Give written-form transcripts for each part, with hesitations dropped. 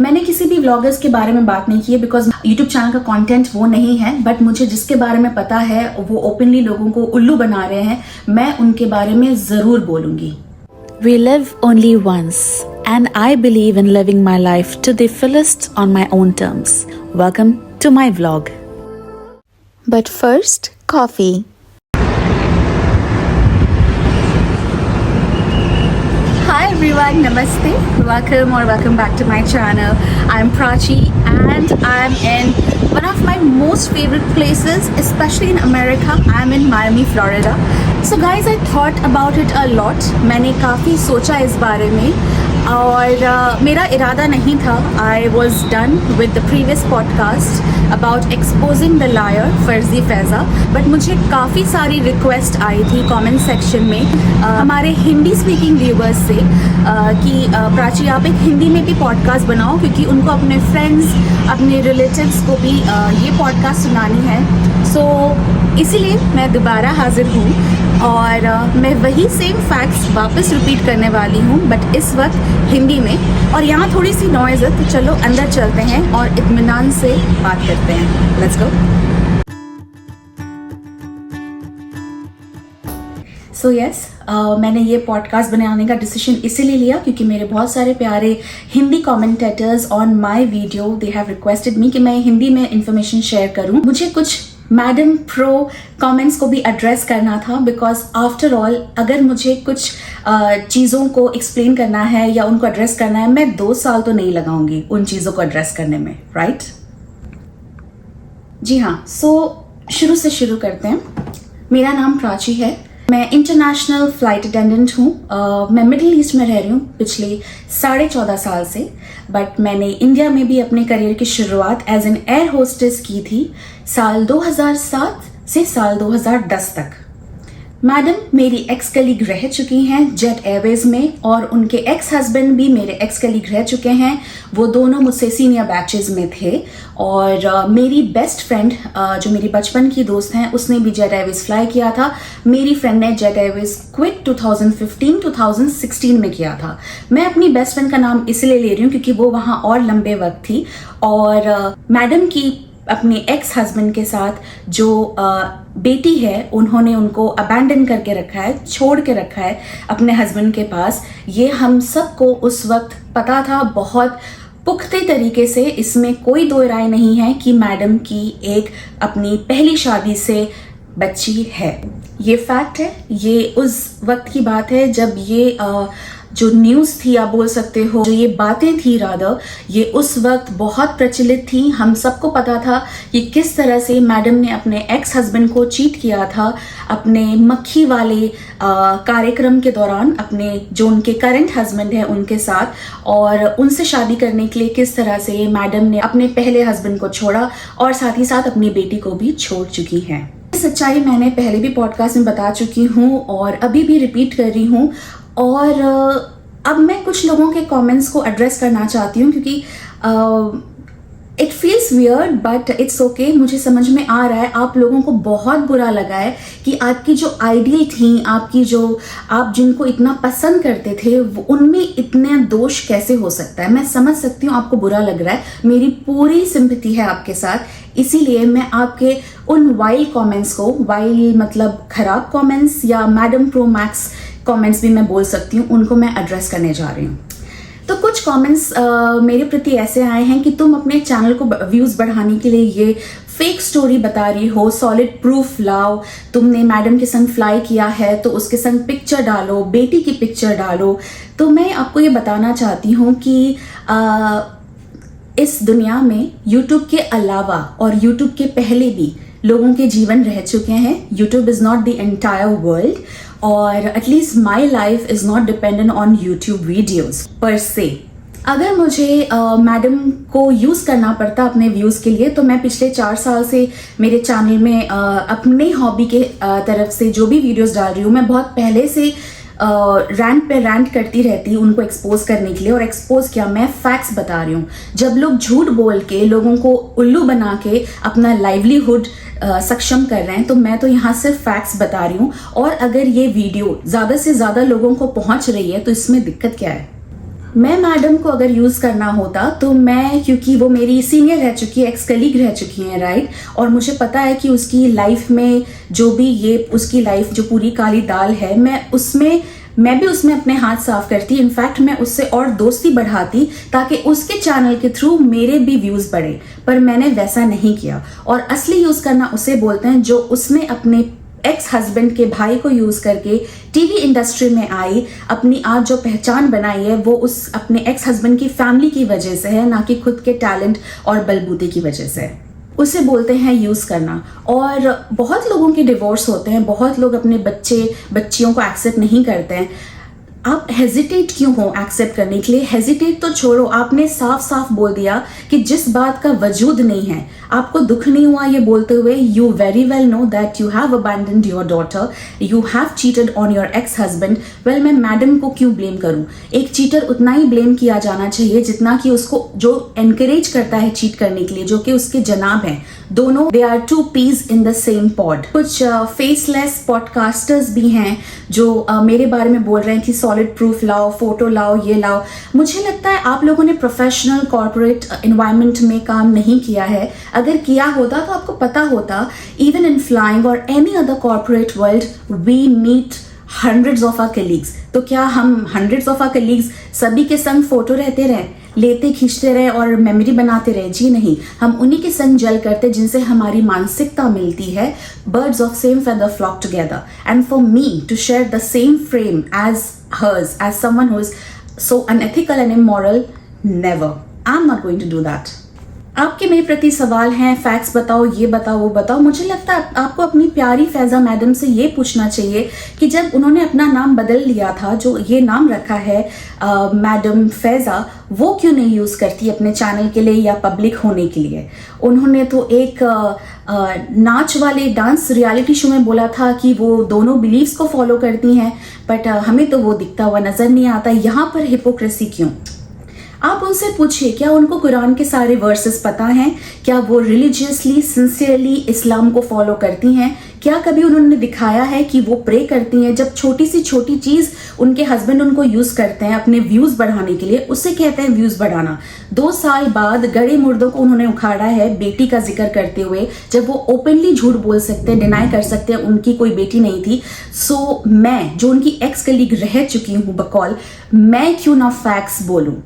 मैंने किसी भी व्लॉगर्स के बारे में बात नहीं की है बिकॉज यूट्यूब चैनल का कंटेंट वो नहीं है, बट मुझे जिसके बारे में पता है वो ओपनली लोगों को उल्लू बना रहे हैं, मैं उनके बारे में जरूर बोलूंगी। We live only once, and I believe in living my life to the fullest on my own terms. Welcome to my vlog. But first, coffee. Hi everyone, namaste, welcome back to my channel. I'm Prachi and I'm in one of my most favorite places, especially in America. I'm in Miami, Florida. So guys, I thought about it a lot. मैंने काफ़ी सोचा इस बारे में और मेरा इरादा नहीं था. I was done with the previous podcast about exposing the liar फर्जी फैज़ा, बट मुझे काफ़ी सारी रिक्वेस्ट आई थी कमेंट सेक्शन में हमारे हिंदी स्पीकिंग व्यूवर्स से कि प्राची आप एक हिंदी में भी पॉडकास्ट बनाओ, क्योंकि उनको अपने फ्रेंड्स अपने रिलेटिव्स को भी ये पॉडकास्ट सुनानी है. सो इसीलिए मैं दोबारा हाजिर हूँ और मैं वही सेम फैक्ट्स वापस रिपीट करने वाली हूँ, बट इस वक्त हिंदी में. और यहाँ थोड़ी सी नॉइज़ है, तो चलो अंदर चलते हैं और इत्मीनान से बात करते हैं. Let's go. सो यस, मैंने ये पॉडकास्ट बनाने का डिसीजन इसीलिए लिया क्योंकि मेरे बहुत सारे प्यारे Hindi commentators on my video they have requested मी कि मैं हिंदी में इंफॉर्मेशन शेयर करूँ. मुझे कुछ मैडम प्रो कमेंट्स को भी एड्रेस करना था बिकॉज आफ्टर ऑल अगर मुझे कुछ चीज़ों को एक्सप्लेन करना है या उनको एड्रेस करना है, मैं 2 साल तो नहीं लगाऊंगी उन चीज़ों को एड्रेस करने में, राइट? जी हाँ, सो शुरू से शुरू करते हैं. मेरा नाम प्राची है. मैं इंटरनेशनल फ्लाइट अटेंडेंट हूँ. मैं मिडिल ईस्ट में रह रही हूँ पिछले 14.5 साल से, बट मैंने इंडिया में भी अपने करियर की शुरुआत एज एन एयर होस्टेस की थी साल 2007 से साल 2010 तक. मैडम मेरी एक्स कलीग रह चुकी हैं जेट एयरवेज में और उनके एक्स हस्बैंड भी मेरे एक्स कलीग रह चुके हैं. वो दोनों मुझसे सीनियर बैचेस में थे और मेरी बेस्ट फ्रेंड जो मेरी बचपन की दोस्त हैं उसने भी जेट एयरवेज फ्लाई किया था. मेरी फ्रेंड ने जेट एयरवेज क्विट 2015-2016 में किया था. मैं अपनी बेस्ट फ्रेंड का नाम इसलिए ले रही हूँ क्योंकि वो वहाँ और लंबे वक्त थी और मैडम की अपने एक्स हस्बैंड के साथ जो बेटी है उन्होंने उनको अबैंडन करके रखा है, छोड़ के रखा है अपने हस्बैंड के पास. ये हम सबको उस वक्त पता था बहुत पुख्ते तरीके से. इसमें कोई दो राय नहीं है कि मैडम की एक अपनी पहली शादी से बच्ची है. ये फैक्ट है. ये उस वक्त की बात है जब ये जो न्यूज़ थी आप बोल सकते हो, जो ये बातें थी रादर, ये उस वक्त बहुत प्रचलित थी. हम सबको पता था कि किस तरह से मैडम ने अपने एक्स हस्बैंड को चीट किया था अपने मक्खी वाले कार्यक्रम के दौरान अपने जो उनके करंट हस्बैंड है उनके साथ, और उनसे शादी करने के लिए किस तरह से मैडम ने अपने पहले हस्बैंड को छोड़ा और साथ ही साथ अपनी बेटी को भी छोड़ चुकी है. सच्चाई मैंने पहले भी पॉडकास्ट में बता चुकी हूँ और अभी भी रिपीट कर रही हूँ. और अब मैं कुछ लोगों के कमेंट्स को एड्रेस करना चाहती हूँ क्योंकि it feels weird but it's okay. मुझे समझ में आ रहा है आप लोगों को बहुत बुरा लगा है कि आपकी जो आइडियल थी, आपकी जो आप जिनको इतना पसंद करते थे उनमें इतने दोष कैसे हो सकता है. मैं समझ सकती हूँ आपको बुरा लग रहा है. मेरी पूरी सिंपैथी है आपके साथ. इसीलिए मैं आपके उन वाइल्ड कमेंट्स को, वाइल्ड मतलब खराब कमेंट्स या मैडम प्रो मैक्स कमेंट्स भी मैं बोल सकती हूँ, उनको मैं एड्रेस करने जा रही हूँ. तो कुछ कमेंट्स मेरे प्रति ऐसे आए हैं कि तुम अपने चैनल को व्यूज़ बढ़ाने के लिए ये फेक स्टोरी बता रही हो, सॉलिड प्रूफ लाओ. तुमने मैडम के संग फ्लाई किया है तो उसके संग पिक्चर डालो, बेटी की पिक्चर डालो. तो मैं आपको ये बताना चाहती हूँ कि इस दुनिया में यूट्यूब के अलावा और यूट्यूब के पहले भी लोगों के जीवन रह चुके हैं. YouTube is not the entire world और at least my life is not dependent on YouTube videos पर से. अगर मुझे मैडम को यूज़ करना पड़ता अपने व्यूज़ के लिए तो मैं पिछले 4 साल से मेरे चैनल में अपने हॉबी के तरफ से जो भी वीडियोज़ डाल रही हूँ, मैं बहुत पहले से रैंट पे रैंट करती रहती उनको एक्सपोज करने के लिए. और एक्सपोज क्या, मैं फैक्ट्स बता रही हूँ. जब लोग झूठ बोल के लोगों को उल्लू बना के अपना लाइवलीहुड सक्षम कर रहे हैं तो मैं तो यहाँ सिर्फ फैक्ट्स बता रही हूँ. और अगर ये वीडियो ज़्यादा से ज़्यादा लोगों को पहुँच रही है तो इसमें दिक्कत क्या है? मैं मैडम को अगर यूज़ करना होता तो मैं, क्योंकि वो मेरी सीनियर रह चुकी है, एक्स कलीग रह चुकी हैं, राइट, और मुझे पता है कि उसकी लाइफ में जो भी ये उसकी लाइफ जो पूरी काली दाल है, मैं भी उसमें अपने हाथ साफ करती। इनफैक्ट मैं उससे और दोस्ती बढ़ाती ताकि उसके चैनल के थ्रू मेरे भी व्यूज़ बढ़े, पर मैंने वैसा नहीं किया। और असली यूज़ करना उसे बोलते हैं जो उसने अपने एक्स हस्बैंड के भाई को यूज करके टीवी इंडस्ट्री में आई, अपनी आज जो पहचान बनाई है वो उस अपने एक्स हस्बैंड की फैमिली की वजह से है, ना कि खुद के टैलेंट और बलबूते की वजह से। उसे बोलते हैं यूज करना। और बहुत लोगों के डिवोर्स होते हैं, बहुत लोग अपने बच्चियों को एक्सेप्ट नहीं करते हैं। आप हेजिटेट क्यों हो एक्सेप्ट करने के लिए? हेजिटेट तो छोड़ो, आपने साफ साफ बोल दिया कि जिस बात का वजूद नहीं है, आपको दुख नहीं हुआ ये बोलते हुए। You very well know that you have abandoned your daughter, you have cheated on your ex husband. Well, मैं मैडम को क्यों ब्लेम करूं? एक चीटर उतना ही ब्लेम किया जाना चाहिए जितना कि उसको जो एनकरेज करता है चीट करने के लिए, जो कि उसके जनाब हैं। दोनों they are two peas in the same pod. कुछ फेसलेस पॉडकास्टर्स भी हैं जो मेरे बारे में बोल रहे हैं कि सॉलिड प्रूफ लाओ, फोटो लाओ, ये लाओ। मुझे लगता है आप लोगों ने प्रोफेशनल कॉर्पोरेट एनवायरनमेंट में काम नहीं किया है। अगर किया होता तो आपको पता होता, इवन इन फ्लाइंग और any other corporate world we meet hundreds of our colleagues. तो क्या हम हंड्रेड्स ऑफ आवर कलीग्स सभी के संग फोटो रहते रहे, लेते खींचते रहे और मेमोरी बनाते रहे? जी नहीं, हम उन्हीं के संग जल करते जिनसे हमारी मानसिकता मिलती है। Birds of same feather flock together, and for me to share the same frame as hers, as someone who is so unethical and immoral, never. I'm not going to do that. आपके मेरे प्रति सवाल हैं, facts बताओ, ये बताओ, वो बताओ। मुझे लगता है आपको अपनी प्यारी फैज़ा मैडम से ये पूछना चाहिए कि जब उन्होंने अपना नाम बदल लिया था, जो ये नाम रखा है मैडम फैज़ा, वो क्यों नहीं यूज़ करती अपने चैनल के लिए या पब्लिक होने के लिए? उन्होंने तो एक नाच वाले डांस रियलिटी शो में बोला था कि वो दोनों बिलीव्स को फॉलो करती हैं, बट हमें तो वो दिखता हुआ नज़र नहीं आता। यहाँ पर हिपोक्रेसी क्यों? आप उनसे पूछिए, क्या उनको कुरान के सारे वर्सेस पता हैं? क्या वो रिलीजियसली सिंसियरली इस्लाम को फॉलो करती हैं? क्या कभी उन्होंने दिखाया है कि वो प्रे करती हैं? जब छोटी सी छोटी चीज़ उनके हस्बैंड उनको यूज़ करते हैं अपने व्यूज़ बढ़ाने के लिए, उसे कहते हैं व्यूज़ बढ़ाना। 2 साल बाद गड़े मुर्दों को उन्होंने उखाड़ा है बेटी का जिक्र करते हुए, जब वो ओपनली झूठ बोल सकते हैं, डिनाई कर सकते हैं उनकी कोई बेटी नहीं थी। सो मैं जो उनकी एक्स कलीग रह चुकी हूँ बकौल, मैं क्यों ना फैक्ट्स बोलूँ?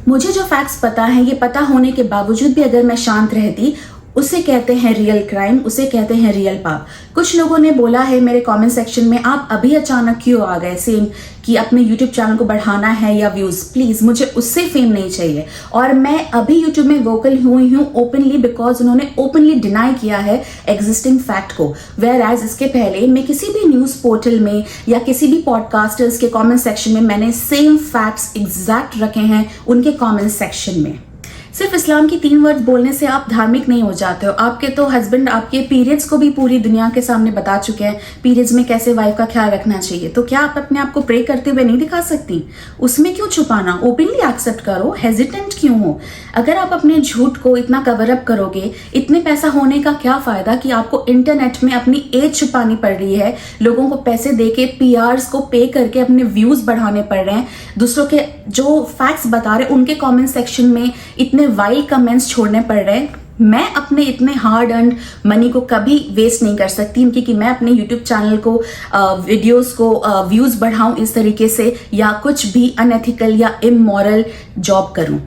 मुझे जो फैक्ट्स पता है, ये पता होने के बावजूद भी अगर मैं शांत रहती, उसे कहते हैं रियल क्राइम, उसे कहते हैं रियल पाप। कुछ लोगों ने बोला है मेरे कमेंट सेक्शन में, आप अभी अचानक क्यों आ गए सेम कि अपने यूट्यूब चैनल को बढ़ाना है या व्यूज़? प्लीज़, मुझे उससे फेम नहीं चाहिए। और मैं अभी यूट्यूब में वोकल हुई हूँ ओपनली बिकॉज उन्होंने ओपनली डिनाई किया है एग्जिस्टिंग फैक्ट को। वेयर एज इसके पहले मैं किसी भी न्यूज़ पोर्टल में या किसी भी पॉडकास्टर्स के कॉमेंट सेक्शन में मैंने सेम फैक्ट्स एग्जैक्ट रखे हैं उनके कॉमेंट सेक्शन में। सिर्फ इस्लाम की 3 वर्ड बोलने से आप धार्मिक नहीं हो जाते हो। आपके तो हस्बैंड आपके पीरियड्स को भी पूरी दुनिया के सामने बता चुके हैं, पीरियड्स में कैसे वाइफ का ख्याल रखना चाहिए। तो क्या आप अपने आप को प्रे करते हुए नहीं दिखा सकती? उसमें क्यों छुपाना? ओपनली एक्सेप्ट करो, हेजिटेंट क्यों हो? अगर आप अपने झूठ को इतना कवर अप करोगे, इतने पैसा होने का क्या फायदा कि आपको इंटरनेट में अपनी एज छुपानी पड़ रही है, लोगों को पैसे देके पीआरस को पे करके अपने व्यूज बढ़ाने पड़ रहे हैं, दूसरों के जो फैक्ट्स बता रहे हैं उनके कमेंट सेक्शन में इतने वाइल्ड कमेंट्स छोड़ने पड़ रहे हैं। मैं अपने इतने हार्ड अर्न मनी को कभी वेस्ट नहीं कर सकती क्योंकि मैं अपने यूट्यूब चैनल को वीडियोस को व्यूज बढ़ाऊं इस तरीके से, या कुछ भी अनएथिकल या इमोरल जॉब करूं।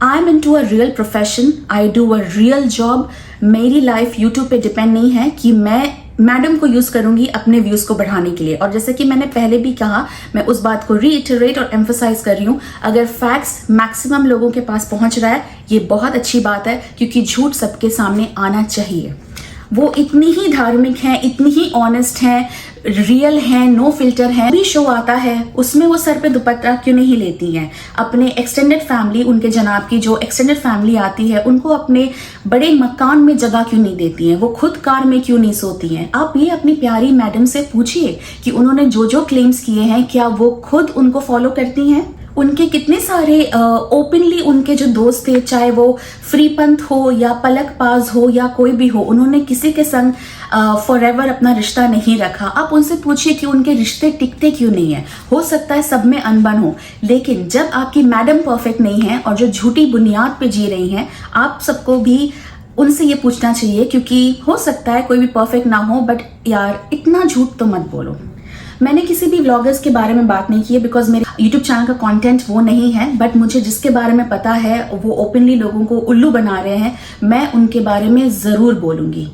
I am into a real profession, I do a real job. मेरी लाइफ यूट्यूब पे डिपेंड नहीं है कि मैं मैडम को यूज करूंगी अपने व्यूज को बढ़ाने के लिए। और जैसे कि मैंने पहले भी कहा, मैं उस बात को रीइटरेट और एम्फसाइज कर रही हूँ, अगर फैक्ट्स मैक्सिमम लोगों के पास पहुंच रहा है, ये बहुत अच्छी बात है क्योंकि झूठ सबके सामने आना चाहिए। वो इतनी ही धार्मिक हैं, इतनी ही ऑनेस्ट हैं, रियल हैं, नो फिल्टर हैं। भी शो आता है उसमें वो सर पे दुपट्टा क्यों नहीं लेती हैं? अपने एक्सटेंडेड फैमिली, उनके जनाब की जो एक्सटेंडेड फैमिली आती है, उनको अपने बड़े मकान में जगह क्यों नहीं देती हैं? वो खुद कार में क्यों नहीं सोती हैं? आप ये अपनी प्यारी मैडम से पूछिए कि उन्होंने जो जो क्लेम्स किए हैं क्या वो खुद उनको फॉलो करती हैं? उनके कितने सारे ओपनली उनके जो दोस्त थे, चाहे वो फ्रीपंथ हो या पलक पाज हो या कोई भी हो, उन्होंने किसी के संग फॉरएवर अपना रिश्ता नहीं रखा। आप उनसे पूछिए कि उनके रिश्ते टिकते क्यों नहीं है। हो सकता है सब में अनबन हो, लेकिन जब आपकी मैडम परफेक्ट नहीं है और जो झूठी बुनियाद पे जी रही हैं, आप सबको भी उनसे ये पूछना चाहिए, क्योंकि हो सकता है कोई भी परफेक्ट ना हो, बट यार इतना झूठ तो मत बोलो। मैंने किसी भी व्लॉगर्स के बारे में बात नहीं की है, बिकॉज मेरे यूट्यूब चैनल का कंटेंट वो नहीं है, बट मुझे जिसके बारे में पता है वो ओपनली लोगों को उल्लू बना रहे हैं, मैं उनके बारे में जरूर बोलूंगी।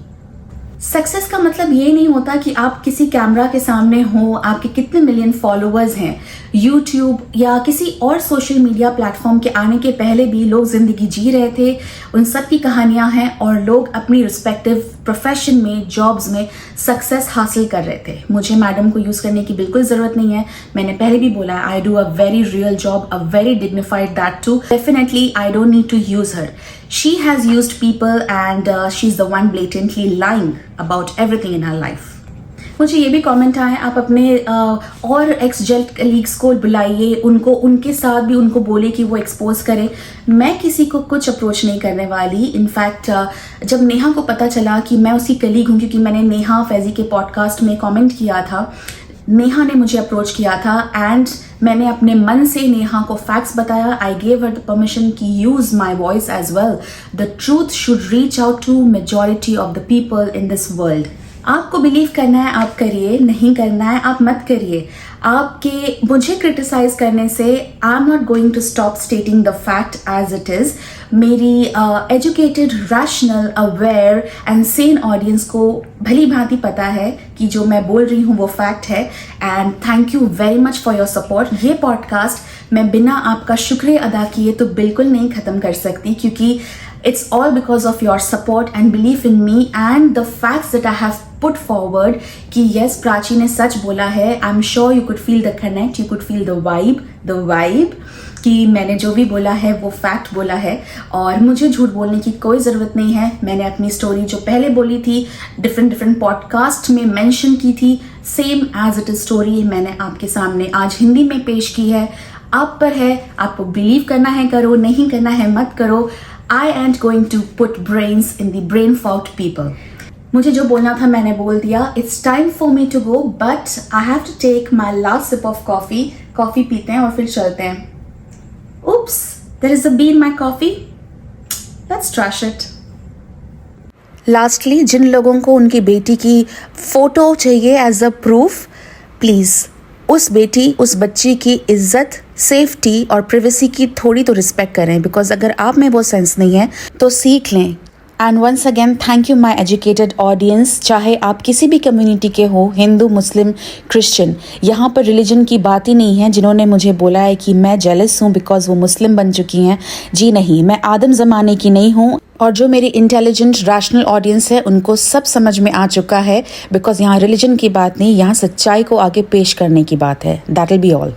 सक्सेस का मतलब ये नहीं होता कि आप किसी कैमरा के सामने हो, आपके कितने मिलियन फॉलोअर्स हैं। यूट्यूब या किसी और सोशल मीडिया प्लेटफॉर्म के आने के पहले भी लोग जिंदगी जी रहे थे, उन सब की कहानियां हैं, और लोग अपनी रिस्पेक्टिव प्रोफेशन में, जॉब्स में सक्सेस हासिल कर रहे थे। मुझे मैडम को यूज करने की बिल्कुल जरूरत नहीं है। मैंने पहले भी बोला, I do a very real job, a very dignified, that too. Definitely I don't need to use her. She has used people and she's the one blatantly lying about everything in her life. मुझे ये भी comment आए, आप अपने और x jail colleagues को बुलाइए, उनको उनके साथ भी उनको बोले कि वो एक्सपोज करें। मैं किसी को कुछ अप्रोच नहीं करने वाली। इनफैक्ट जब नेहा को पता चला कि मैं उसकी कलीग हूँ, क्योंकि मैंने नेहा फैजी के पॉडकास्ट में कमेंट किया था, नेहा ने मुझे अप्रोच किया था एंड मैंने अपने मन से नेहा को फैक्ट्स बताया। I gave her the permission की use my voice as well. The truth should reach out to majority of the people in this world. आपको बिलीव करना है आप करिए, नहीं करना है आप मत करिए। आपके मुझे क्रिटिसाइज करने से I am not going to stop stating the fact as it is. मेरी educated, rational, aware and sane audience को भली भांति पता है कि जो मैं बोल रही हूँ वो फैक्ट है। And thank you very much for your support. ये पॉडकास्ट मैं बिना आपका शुक्रिया अदा किए तो बिल्कुल नहीं ख़त्म कर सकती, क्योंकि it's all because of your support and belief in me and the facts that I have put forward कि yes, प्राची ने सच बोला है। I'm sure you could feel the connect, you could feel the vibe कि मैंने जो भी बोला है वो फैक्ट बोला है, और मुझे झूठ बोलने की कोई ज़रूरत नहीं है। मैंने अपनी स्टोरी जो पहले बोली थी डिफरेंट पॉडकास्ट में मेंशन की थी, same as it is story मैंने आपके सामने आज हिंदी में पेश की है। आप पर है, आपको बिलीव करना है करो, नहीं करना है मत करो। I ain't going to put brains in the brain fogged people. मुझे जो बोलना था मैंने बोल दिया। It's time for me to go, but I have to take my last sip of coffee. Coffee पीते हैं और फिर चलते हैं। Oops, there is a bee in my coffee. Let's trash it. Lastly, जिन लोगों को उनकी बेटी की फोटो चाहिए एज अ प्रूफ, प्लीज़ उस बेटी, उस बच्ची की इज्जत, सेफ्टी और प्रिवेसी की थोड़ी तो रिस्पेक्ट करें, बिकॉज अगर आप में वो सेंस नहीं है तो सीख लें। And once again thank you my educated audience. चाहे आप किसी भी कम्युनिटी के हो, हिंदू, मुस्लिम, क्रिश्चियन, यहाँ पर रिलीजन की बात ही नहीं है। जिन्होंने मुझे बोला है कि मैं जेलस हूँ बिकॉज वो मुस्लिम बन चुकी हैं, जी नहीं, मैं आदम ज़माने की नहीं हूँ। और जो मेरी इंटेलिजेंट रैशनल ऑडियंस है उनको सब समझ में आ चुका है, बिकॉज यहाँ रिलीजन की बात नहीं, यहाँ सच्चाई को आगे पेश करने की बात है। That will be all.